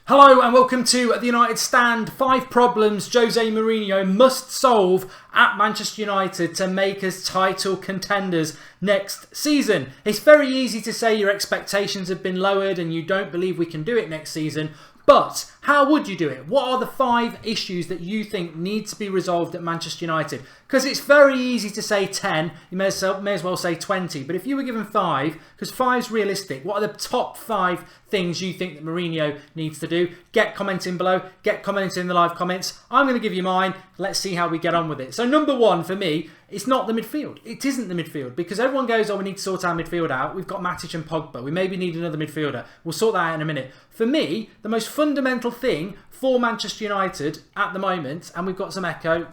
Hello and welcome to the United Stand. 5 problems Jose Mourinho must solve at Manchester United to make us title contenders next season. It's very easy to say your expectations have been lowered and you don't believe we can do it next season. But how would you do it? What are the 5 issues that you think need to be resolved at Manchester United? Because it's very easy to say 10, you may as well say 20. But if you were given 5, because 5 is realistic, what are the top 5 things you think that Mourinho needs to do? Get commenting below, get commenting in the live comments. I'm going to give you mine. Let's see how we get on with it. So number 1 for me, it's not the midfield. It isn't the midfield because everyone goes, oh, we need to sort our midfield out. We've got Matic and Pogba. We maybe need another midfielder. We'll sort that out in a minute. For me, the most fundamental thing for Manchester United at the moment, and we've got some echo.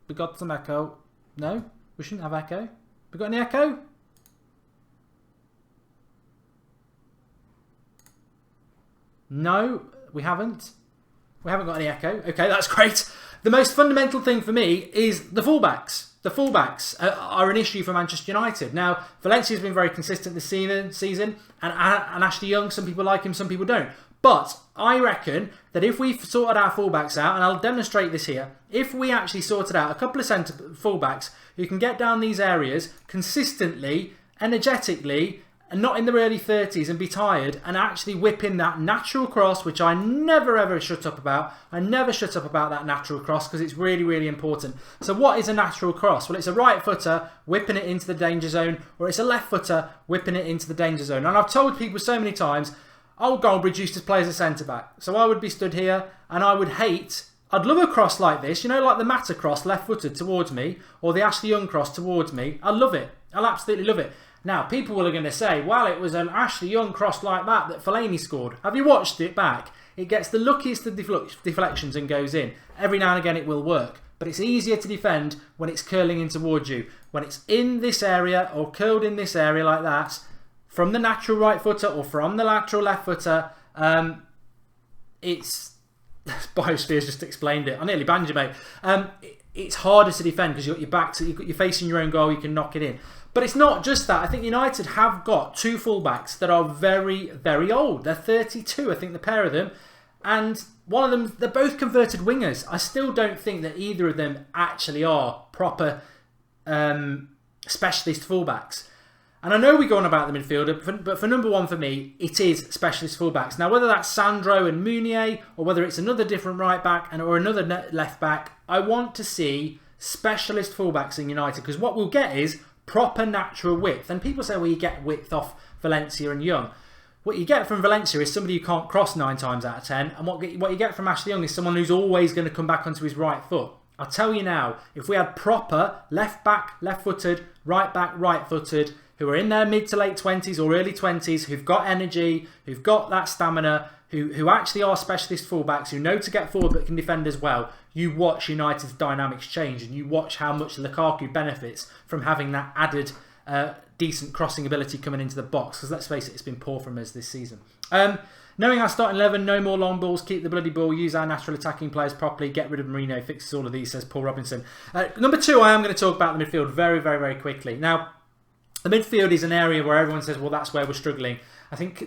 We've got some echo. No, we shouldn't have echo. We got any echo? No, we haven't. We haven't got any echo. Okay, that's great. The most fundamental thing for me is the fullbacks. The fullbacks are an issue for Manchester United. Now, Valencia's been very consistent this season, and Ashley Young, some people like him, some people don't. But I reckon that if we've sorted our fullbacks out, and I'll demonstrate this here, if we actually sorted out a couple of centre fullbacks who can get down these areas consistently, energetically, and not in their early 30s and be tired, and actually whip in that natural cross, which I never ever shut up about. I never shut up about that natural cross because it's really, really important. So what is a natural cross? Well, it's a right footer whipping it into the danger zone, or it's a left footer whipping it into the danger zone. And I've told people so many times, old Goldbridge used to play as a centre-back. So I would be stood here and I would I'd love a cross like this, you know, like the Mata cross left-footed towards me, or the Ashley Young cross towards me. I love it. I'll absolutely love it. Now, people are going to say, well, it was an Ashley Young cross like that Fellaini scored. Have you watched it back? It gets the luckiest of deflections and goes in. Every now and again it will work. But it's easier to defend when it's curling in towards you. When it's in this area or curled in this area like that, from the natural right footer or from the lateral left footer, it's... Biosphere's just explained it. I nearly banged you, mate. It's harder to defend because you're facing your own goal, you can knock it in. But it's not just that. I think United have got 2 fullbacks that are very, very old. They're 32, I think, the pair of them. And one of them, they're both converted wingers. I still don't think that either of them actually are proper specialist fullbacks. And I know we go on about the midfielder, but for number 1 for me, it is specialist fullbacks. Now, whether that's Sandro and Meunier, or whether it's another different right back or another left back, I want to see specialist fullbacks in United, because what we'll get is proper natural width. And people say, well, you get width off Valencia and Young. What you get from Valencia is somebody who can't cross 9 times out of 10, and what you get from Ashley Young is someone who's always going to come back onto his right foot. I'll tell you now, if we had proper left back, left-footed, right back, right-footed, who are in their mid to late 20s or early 20s, who've got energy, who've got that stamina, who actually are specialist fullbacks, who know to get forward but can defend as well, you watch United's dynamics change and you watch how much Lukaku benefits from having that added decent crossing ability coming into the box. Because let's face it, it's been poor from us this season. Knowing our starting 11, no more long balls, keep the bloody ball, use our natural attacking players properly, get rid of Mourinho, fixes all of these, says Paul Robinson. Number 2, I am going to talk about the midfield very, very, very quickly. Now, the midfield is an area where everyone says, well, that's where we're struggling. I think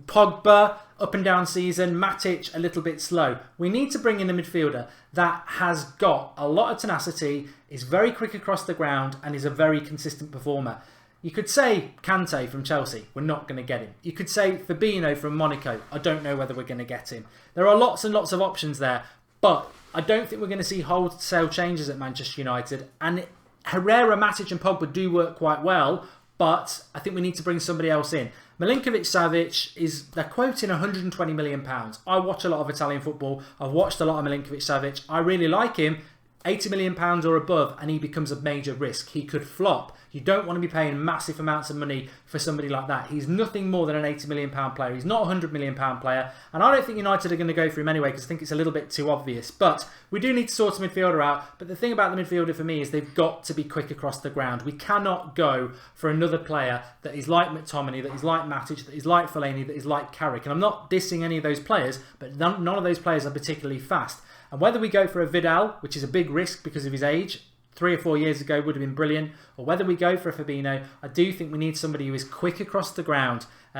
Pogba, up and down season, Matic, a little bit slow. We need to bring in a midfielder that has got a lot of tenacity, is very quick across the ground, and is a very consistent performer. You could say Kante from Chelsea, we're not going to get him. You could say Fabinho from Monaco, I don't know whether we're going to get him. There are lots and lots of options there, but I don't think we're going to see wholesale changes at Manchester United. And Herrera, Matic and Pogba do work quite well, but I think we need to bring somebody else in. Milinkovic-Savic they're quoting £120 million. I watch a lot of Italian football. I've watched a lot of Milinkovic-Savic. I really like him. £80 million or above, and he becomes a major risk. He could flop. You don't want to be paying massive amounts of money for somebody like that. He's nothing more than an £80 million player. He's not a £100 million player. And I don't think United are going to go for him anyway, because I think it's a little bit too obvious. But we do need to sort a midfielder out. But the thing about the midfielder for me is they've got to be quick across the ground. We cannot go for another player that is like McTominay, that is like Matic, that is like Fellaini, that is like Carrick. And I'm not dissing any of those players, but none of those players are particularly fast. And whether we go for a Vidal, which is a big risk because of his age, 3 or 4 years ago would have been brilliant, or whether we go for a Fabinho, I do think we need somebody who is quick across the ground. It's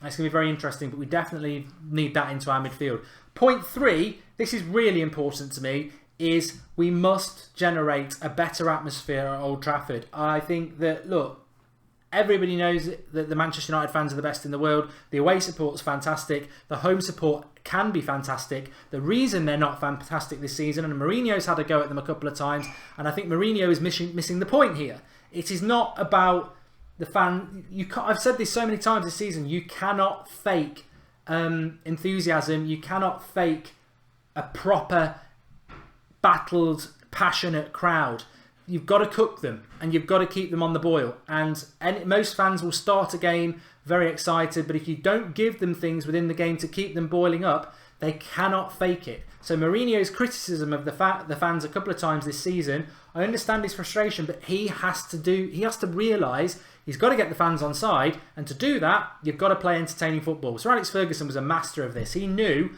going to be very interesting, but we definitely need that into our midfield. Point 3, this is really important to me, is we must generate a better atmosphere at Old Trafford. I think that, look, everybody knows that the Manchester United fans are the best in the world. The away support's fantastic. The home support can be fantastic. The reason they're not fantastic this season, and Mourinho's had a go at them a couple of times, and I think Mourinho is missing the point here. It is not about the fan. I've said this so many times this season. You cannot fake enthusiasm. You cannot fake a proper, battled, passionate crowd. You've got to cook them, and you've got to keep them on the boil. And most fans will start a game very excited, but if you don't give them things within the game to keep them boiling up, they cannot fake it. So Mourinho's criticism of the fans a couple of times this season, I understand his frustration, but he has to realise he's got to get the fans on side, and to do that, you've got to play entertaining football. Sir Alex Ferguson was a master of this. He knew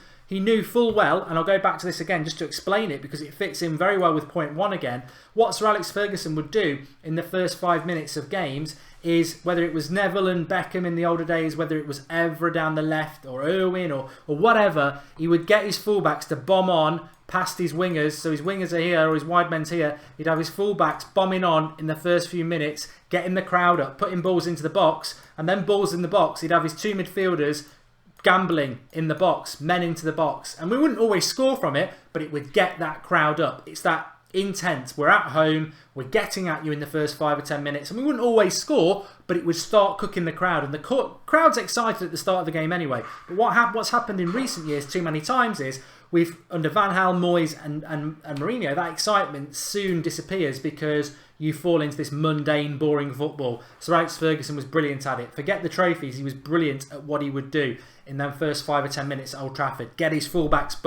full well, and I'll go back to this again just to explain it because it fits in very well with point 1 again. What Sir Alex Ferguson would do in the first 5 minutes of games is, whether it was Neville and Beckham in the older days, whether it was Evra down the left or Irwin or whatever, he would get his fullbacks to bomb on past his wingers. So his wingers are here or his wide men's here. He'd have his fullbacks bombing on in the first few minutes, getting the crowd up, putting balls into the box, and then balls in the box. He'd have his 2 midfielders gambling in the box, men into the box. And we wouldn't always score from it, but it would get that crowd up. It's that intent. We're at home, we're getting at you in the first 5 or 10 minutes, and we wouldn't always score, but it would start cooking the crowd. And the crowd's excited at the start of the game anyway. But what's happened in recent years too many times is, under Van Gaal, Moyes and Mourinho, that excitement soon disappears because you fall into this mundane, boring football. Sir Alex Ferguson was brilliant at it. Forget the trophies, he was brilliant at what he would do in them first 5 or 10 minutes at Old Trafford. Get his fullbacks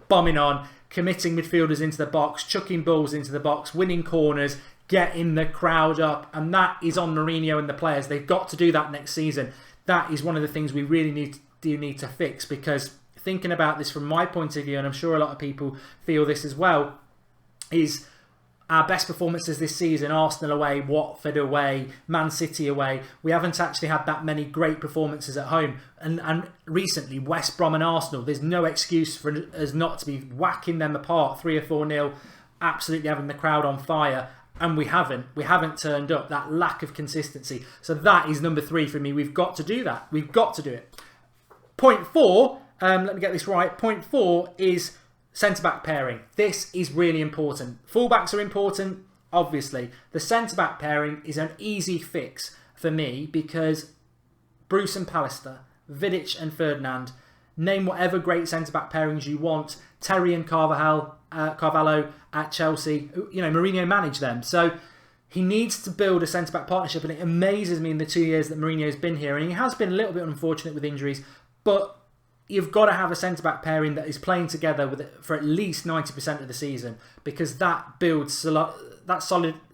bombing on, committing midfielders into the box, chucking balls into the box, winning corners, getting the crowd up. And that is on Mourinho and the players. They've got to do that next season. That is one of the things we really need to fix, because thinking about this from my point of view, and I'm sure a lot of people feel this as well, is our best performances this season: Arsenal away, Watford away, Man City away. We haven't actually had that many great performances at home. And recently, West Brom and Arsenal, there's no excuse for us not to be whacking them apart 3 or 4-0, absolutely having the crowd on fire. And we haven't turned up. That lack of consistency. So that is number 3 for me. We've got to do that. We've got to do it. Point 4, let me get this right. Point 4 is centre-back pairing. This is really important. Fullbacks are important, obviously. The centre-back pairing is an easy fix for me because Bruce and Pallister, Vidic and Ferdinand, name whatever great centre-back pairings you want. Terry and Carvalho at Chelsea. You know, Mourinho managed them. So he needs to build a centre-back partnership, and it amazes me in the 2 years that Mourinho's been here, and he has been a little bit unfortunate with injuries, but you've got to have a centre-back pairing that is playing together for at least 90% of the season, because that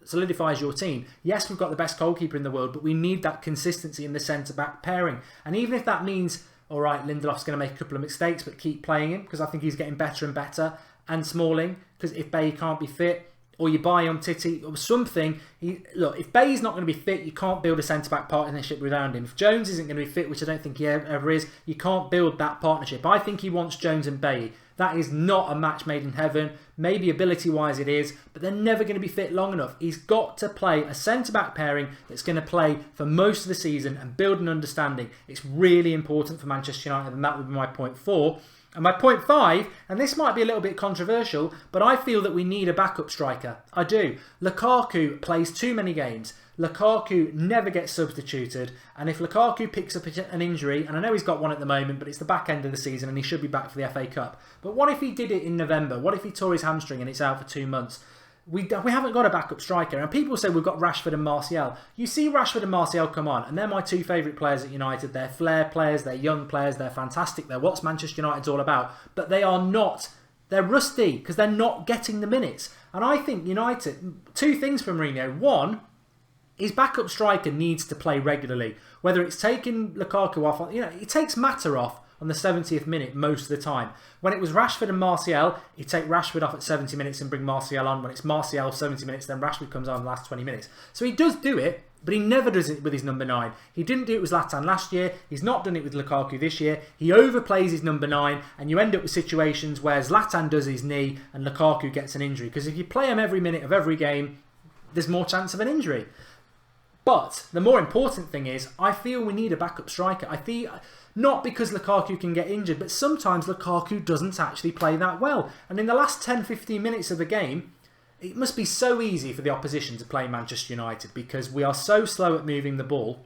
solidifies your team. Yes, we've got the best goalkeeper in the world, but we need that consistency in the centre-back pairing. And even if that means, all right, Lindelof's going to make a couple of mistakes, but keep playing him, because I think he's getting better and better, and Smalling, because if Baye can't be fit, or you buy on Titi or something. Look, if Bay's not going to be fit, you can't build a centre-back partnership around him. If Jones isn't going to be fit, which I don't think he ever is, you can't build that partnership. I think he wants Jones and Baye. That is not a match made in heaven. Maybe ability-wise it is, but they're never going to be fit long enough. He's got to play a centre-back pairing that's going to play for most of the season and build an understanding. It's really important for Manchester United, and that would be my point 4. And my point 5, and this might be a little bit controversial, but I feel that we need a backup striker. I do. Lukaku plays too many games. Lukaku never gets substituted. And if Lukaku picks up an injury, and I know he's got one at the moment, but it's the back end of the season and he should be back for the FA Cup. But what if he did it in November? What if he tore his hamstring and it's out for 2 months? We haven't got a backup striker. And people say we've got Rashford and Martial. You see Rashford and Martial come on, and they're my 2 favourite players at United. They're flair players, they're young players, they're fantastic. They're what Manchester United's all about. But they are not. They're rusty because they're not getting the minutes. And I think United, 2 things from Mourinho. One, his backup striker needs to play regularly. Whether it's taking Lukaku off, it takes Mata off on the 70th minute most of the time. When it was Rashford and Martial, he'd take Rashford off at 70 minutes and bring Martial on. When it's Martial 70 minutes, then Rashford comes on in the last 20 minutes. So he does do it, but he never does it with his number 9. He didn't do it with Zlatan last year. He's not done it with Lukaku this year. He overplays his number 9, and you end up with situations where Zlatan does his knee and Lukaku gets an injury. Because if you play him every minute of every game, there's more chance of an injury. But the more important thing is, I feel we need a backup striker. I feel, not because Lukaku can get injured, but sometimes Lukaku doesn't actually play that well. And in the last 10-15 minutes of the game, it must be so easy for the opposition to play Manchester United because we are so slow at moving the ball.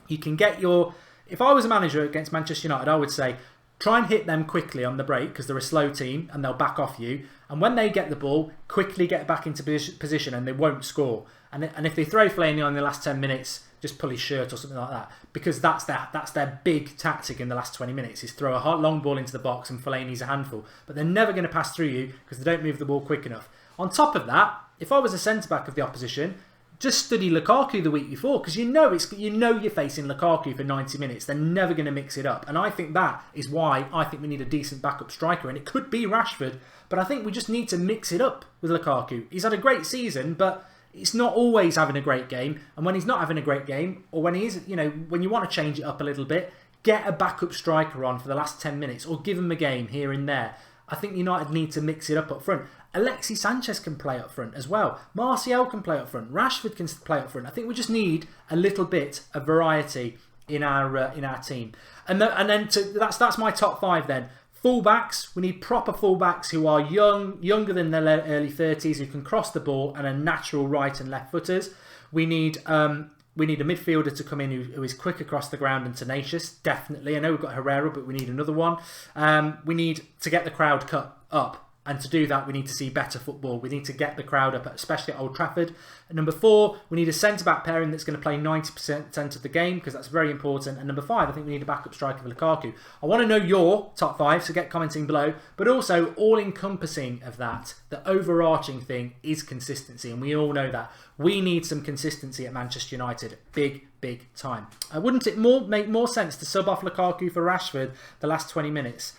You can get your... If I was a manager against Manchester United, I would say, try and hit them quickly on the break because they're a slow team and they'll back off you. And when they get the ball, quickly get back into position and they won't score. And if they throw Fellaini on in the last 10 minutes, just pull his shirt or something like that. Because that's their big tactic in the last 20 minutes, is throw a long ball into the box and Fellaini's a handful. But they're never going to pass through you because they don't move the ball quick enough. On top of that, if I was a centre-back of the opposition, just study Lukaku the week before, because you know you're facing Lukaku for 90 minutes. They're never going to mix it up. And I think that is why I think we need a decent backup striker. And it could be Rashford, but I think we just need to mix it up with Lukaku. He's had a great season, but it's not always having a great game. And when he's not having a great game, or when he's, when you want to change it up a little bit, get a backup striker on for the last 10 minutes, or give him a game here and there. I think United need to mix it up front. Alexis Sanchez can play up front as well. Martial can play up front. Rashford can play up front. I think we just need a little bit of variety in our team. And then that's my top 5 then. Fullbacks, we need proper fullbacks who are younger than their early 30s, who can cross the ball and are natural right and left footers. We need a midfielder to come in who is quick across the ground and tenacious, definitely. I know we've got Herrera, but we need another one. We need to get the crowd cut up. And to do that, we need to see better football. We need to get the crowd up, especially at Old Trafford. And number 4, we need a centre-back pairing that's going to play 90% of the game, because that's very important. And number 5, I think we need a backup striker for Lukaku. I want to know your top 5, so get commenting below. But also, all-encompassing of that, the overarching thing is consistency. And we all know that. We need some consistency at Manchester United. Big time. Wouldn't it make more sense to sub off Lukaku for Rashford the last 20 minutes?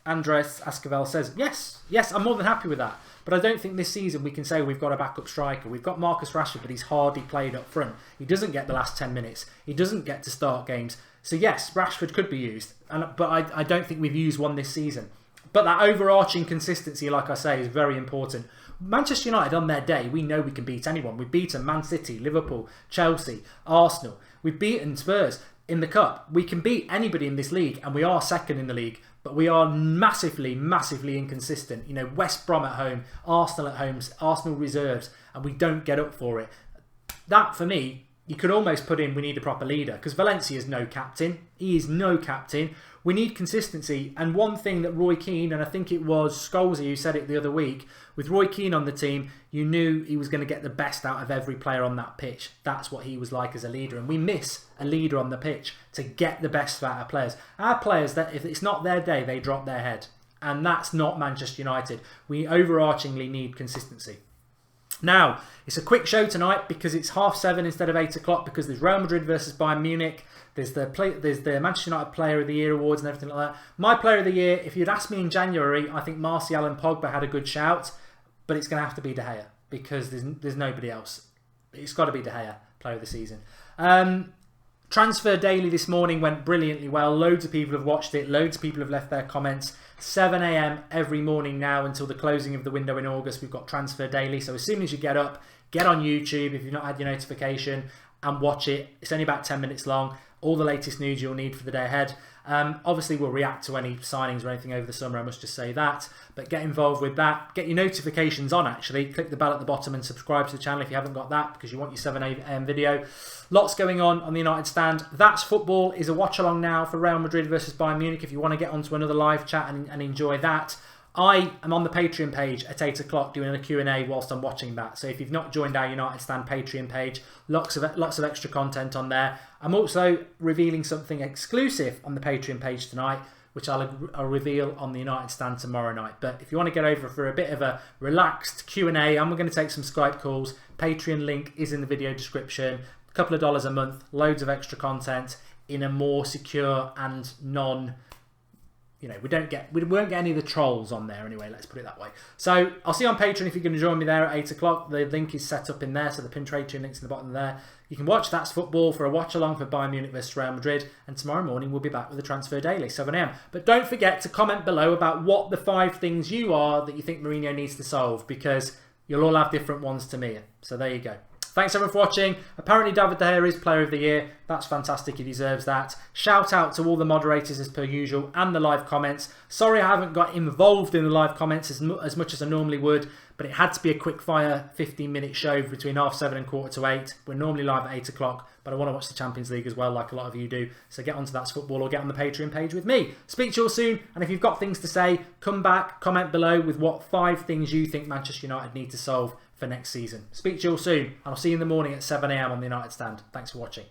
Andres Ascavel says, yes, I'm more than happy with that. But I don't think this season we can say we've got a backup striker. We've got Marcus Rashford, but he's hardly played up front. He doesn't get the last 10 minutes. He doesn't get to start games. So yes, Rashford could be used. But I don't think we've used one this season. But that overarching consistency, like I say, is very important. Manchester United on their day, we know we can beat anyone. We've beaten Man City, Liverpool, Chelsea, Arsenal. We've beaten Spurs in the Cup. We can beat anybody in this league, and we are second in the league. But we are massively inconsistent. West Brom at home, Arsenal at home, Arsenal reserves, and we don't get up for it. That, for me, you could almost put in, we need a proper leader, because Valencia is no captain. He is no captain. We need consistency. And one thing that Roy Keane, and I think it was Scholesy who said it the other week, with Roy Keane on the team, you knew he was going to get the best out of every player on that pitch. That's what he was like as a leader. And we miss a leader on the pitch to get the best out of players. Our players, that if it's not their day, they drop their head. And that's not Manchester United. We overarchingly need consistency. Now, it's a quick show tonight because it's 7:30 instead of 8 o'clock, because there's Real Madrid versus Bayern Munich. There's the Manchester United Player of the Year awards and everything like that. My Player of the Year, if you'd asked me in January, I think Martial and Pogba had a good shout, but it's going to have to be De Gea because there's nobody else. It's got to be De Gea, Player of the Season. Transfer Daily this morning went brilliantly well. Loads of people have watched it. Loads of people have left their comments. 7 a.m. every morning now until the closing of the window in August. We've got Transfer Daily. So as soon as you get up, get on YouTube if you've not had your notification and watch it. It's only about 10 minutes long. All the latest news you'll need for the day ahead. Obviously, we'll react to any signings or anything over the summer, I must just say that. But get involved with that. Get your notifications on, actually. Click the bell at the bottom and subscribe to the channel if you haven't got that, because you want your 7 a.m. video. Lots going on the United Stand. That's Football is a watch-along now for Real Madrid versus Bayern Munich if you want to get onto another live chat and enjoy that. I am on the Patreon page at 8 o'clock doing a Q&A whilst I'm watching that. So if you've not joined our United Stand Patreon page, lots of extra content on there. I'm also revealing something exclusive on the Patreon page tonight, which I'll reveal on the United Stand tomorrow night. But if you want to get over for a bit of a relaxed Q&A, I'm going to take some Skype calls. Patreon link is in the video description. A couple of dollars a month, loads of extra content. in a more secure and we won't get any of the trolls on there anyway, let's put it that way. So I'll see you on Patreon if you're going to join me there at 8 o'clock. The link is set up in there, so the pinned Patreon link's in the bottom there. You can watch That's Football for a watch along for Bayern Munich versus Real Madrid, and tomorrow morning we'll be back with the Transfer Daily, 7 AM. But don't forget to comment below about what the 5 things you are that you think Mourinho needs to solve, because you'll all have different ones to me. So there you go. Thanks everyone for watching. Apparently David De Gea is Player of the Year. That's fantastic. He deserves that. Shout out to all the moderators as per usual and the live comments. Sorry I haven't got involved in the live comments as much as I normally would, but it had to be a quick fire 15-minute show between 7:30 and 7:45. We're normally live at 8 o'clock, but I want to watch the Champions League as well, like a lot of you do. So get onto That's Football or get on the Patreon page with me. Speak to you all soon, and if you've got things to say, come back, comment below with what 5 things you think Manchester United need to solve for next season. Speak to you all soon, and I'll see you in the morning at 7 AM on the United Stand. Thanks for watching.